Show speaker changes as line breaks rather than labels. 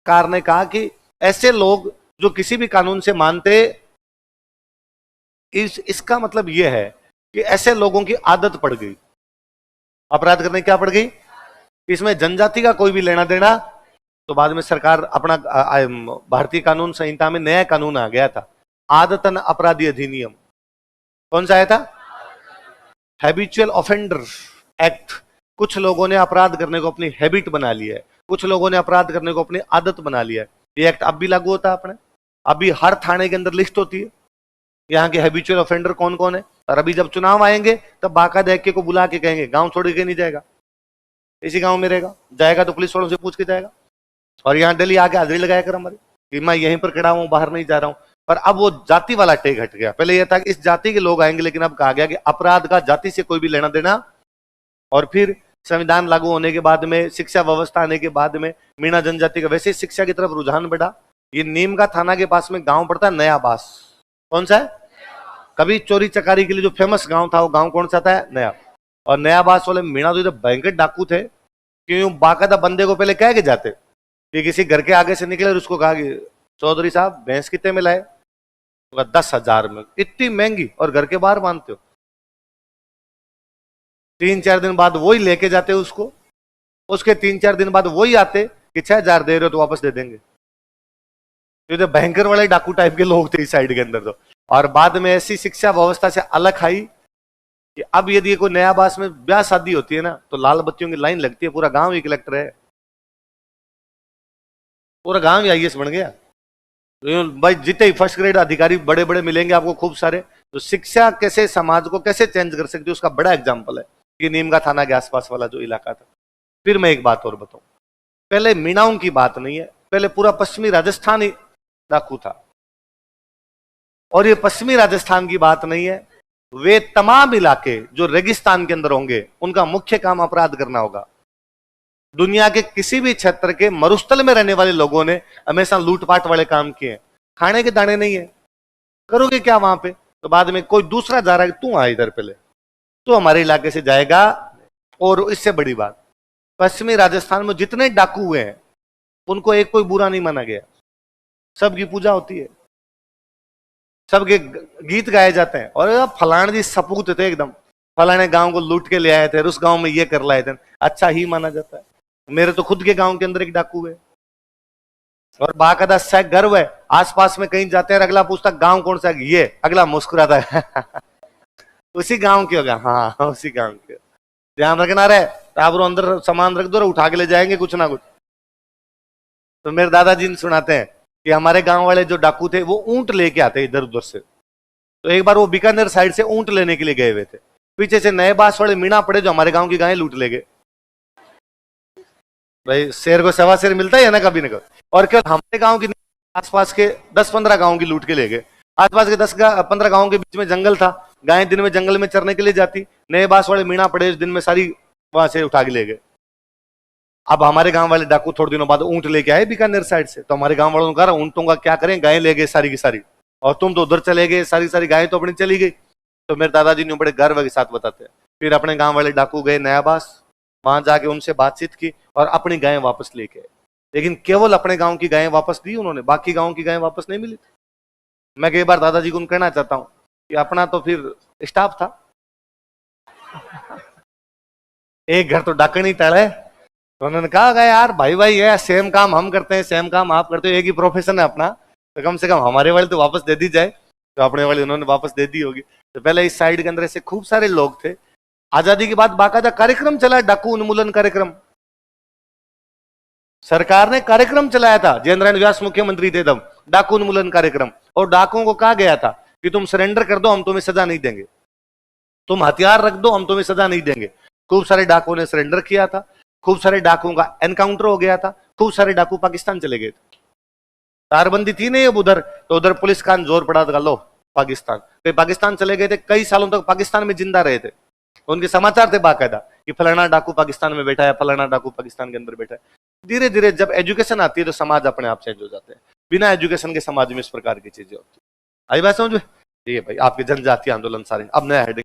सरकार ने कहा कि ऐसे लोग जो किसी भी कानून से मानते, इसका मतलब यह है कि ऐसे लोगों की आदत पड़ गई अपराध करने, क्या पड़ गई, इसमें जनजाति का कोई भी लेना देना। तो बाद में सरकार अपना भारतीय कानून संहिता में नया कानून आ गया था, आदतन अपराधी अधिनियम। कौन सा आया था? Habitual offender act. कुछ लोगों ने अपराध करने को अपनी हैबिट बना लिया है, कुछ लोगों ने अपराध करने को अपनी आदत बना लिया है। ये एक्ट अब भी लागू होता है अपने, अभी हर थाने के अंदर लिस्ट होती है यहाँ के हैबिचुअल ऑफेंडर कौन कौन है। और अभी जब चुनाव आएंगे तब बाकायदा एक को बुला के कहेंगे गांव छोड़ के नहीं जाएगा, इसी गांव में रहेगा, जाएगा तो पुलिस वालों से पूछ के जाएगा। और यहाँ दिल्ली आके हाजिरी लगाया कर हमारी कि मैं यहीं पर खड़ा हूं, बाहर नहीं जा रहा हूं। पर अब वो जाति वाला टेक हट गया। पहले यह था कि इस जाति के लोग आएंगे, लेकिन अब कहा गया कि अपराध का जाति से कोई भी लेना देना। और फिर संविधान लागू होने के बाद में, शिक्षा व्यवस्था आने के बाद में मीणा जनजाति का वैसे शिक्षा की तरफ रुझान बढ़ा। ये नीम का थाना के पास में गांव पड़ता है नया बास। कौन सा है? कभी चोरी चकारी के लिए जो फेमस गांव था, वो गांव कौन सा था? नया। और नया बास वाले मीणा तो भयंकर डाकू थे, क्यों बाकायदा बंदे को पहले कह के जाते कि किसी घर के आगे से निकले और उसको कहा कि चौधरी साहब भैंस कितने में लाए? 10,000 में। इतनी महंगी, और घर के बाहर बांधते हो। 3-4 दिन बाद वही लेके जाते उसको, उसके 3-4 दिन बाद वही आते कि 6,000 दे रहे हो तो वापस दे देंगे। तो भयंकर वाले डाकू टाइप के लोग थे इस साइड के अंदर तो। और बाद में ऐसी शिक्षा व्यवस्था से अलग आई कि अब यदि कोई नया बास में ब्याह शादी होती है ना, तो लाल बत्तियों की लाइन लगती है, पूरा गांव ही कलेक्टर है, पूरा गांव ही आईएएस बन गया। तो भाई जितने ही फर्स्ट ग्रेड अधिकारी बड़े बड़े मिलेंगे आपको खूब सारे। तो शिक्षा कैसे समाज को कैसे चेंज कर सकती है, उसका बड़ा एग्जाम्पल है कि नीम का थाना के आसपास वाला जो इलाका था। फिर मैं एक बात और बताऊं, पहले मीणाओं की बात नहीं है, पहले पूरा पश्चिमी राजस्थान ही डाकू था। और ये पश्चिमी राजस्थान की बात नहीं है, वे तमाम इलाके जो रेगिस्तान के अंदर होंगे, उनका मुख्य काम अपराध करना होगा। दुनिया के किसी भी क्षेत्र के मरुस्थल में रहने वाले लोगों ने हमेशा लूटपाट वाले काम किए हैं। खाने के दाने नहीं है, करोगे क्या वहां पे? तो बाद में कोई दूसरा जा रहा है, तू आ इधर, पहले तू हमारे इलाके से जाएगा। और इससे बड़ी बात, पश्चिमी राजस्थान में जितने डाकू हुए हैं उनको एक कोई बुरा नहीं माना गया, सबकी पूजा होती है, सबके गीत गाए जाते हैं। और फलाने जी सपूत थे एकदम, फलाने गांव को लूट के ले आए थे, उस गांव में ये कर लाए थे, अच्छा ही माना जाता है। मेरे तो खुद के गांव के अंदर एक डाकू है और बाकायदा से गर्व है। आसपास में कहीं जाते हैं, अगला पूछता गांव कौन सा है, ये अगला मुस्कुराता है उसी गांव के होगा। हाँ उसी गांव के। ध्यान रखना रहे, आप अंदर सामान रख दो, उठा के ले जाएंगे कुछ ना कुछ। तो मेरे दादाजी सुनाते हैं कि हमारे गांव वाले जो डाकू थे वो ऊंट लेके आते इधर उधर से। तो एक बार वो बीकानेर साइड से ऊंट लेने के लिए गए हुए थे, पीछे से नए बास वाले मीणा पड़े जो हमारे गांव की गायें लूट ले गए। भाई शेर को सवा शेर मिलता है ना कभी ना कभी। और क्या हमारे गांव की आसपास के 10-15 गांव की लूट के ले गए। आसपास के 10-15 गांव के बीच में जंगल था, गायें दिन में जंगल में चरने के लिए जाती, नए बास वाले मीणा पड़े दिन में सारी वहां से उठा के ले गए। अब हमारे गांव वाले डाकू थोड़े दिनों बाद ऊंट लेके आए बीकानेर साइड से। तो हमारे गांव वालों ने कहा ऊंटों का क्या करें, गायें ले गए सारी की सारी, और तुम तो उधर चले गए, सारी सारी गायें तो अपनी चली गई। तो मेरे दादाजी ने बड़े गर्व के साथ बताते हैं, फिर अपने गांव वाले डाकू गए नया बास, वहां जाके उनसे बातचीत की और अपनी गायें वापस लेके आए। लेकिन केवल अपने गांव की गायें वापस दी उन्होंने, बाकी गांव की गायें वापस नहीं मिली थी। मैं कई बार दादाजी को कहना चाहता हूं कि अपना तो फिर स्टाफ था, एक घर तो डाकण ही टल है। तो उन्होंने कहा यार भाई भाई ये सेम काम हम करते हैं, सेम काम आप करते हो, एक ही प्रोफेशन है अपना, तो कम से कम हमारे वाले तो वापस दे दी जाए। तो अपने वाले उन्होंने वापस दे दी होगी। तो पहले इस साइड के अंदर ऐसे खूब सारे लोग थे। आजादी के बाद बाकायदा कार्यक्रम चला, डाकू उन्मूलन कार्यक्रम, सरकार ने कार्यक्रम चलाया था। जयेंद्र नारायण व्यास मुख्यमंत्री थे तब, डाकू उन्मूलन कार्यक्रम। और डाकुओं को कहा गया था कि तुम सरेंडर कर दो, हम तुम्हें सजा नहीं देंगे, तुम हथियार रख दो, हम तुम्हें सजा नहीं देंगे। खूब सारे डाकुओं ने सरेंडर किया था, खूब सारे डाकुओं का एनकाउंटर हो गया था, खूब सारे डाकू पाकिस्तान चले गए थे। तारबंदी थी नहीं अब उधर, तो उधर पुलिस का जोर पड़ा था, लो पाकिस्तान, कई पाकिस्तान चले गए थे, कई सालों तक पाकिस्तान में जिंदा रहे थे। उनके समाचार थे बाकायदा कि फलाना डाकू पाकिस्तान में बैठा है, फलाना डाकू पाकिस्तान के अंदर बैठा है। धीरे धीरे जब एजुकेशन आती है तो समाज अपने आप चेंज हो जाते हैं। बिना एजुकेशन के समाज में इस प्रकार की चीजें होती है। आई बात समझ में? ये भाई आपके जनजातीय आंदोलन सारे अब नया हेडिंग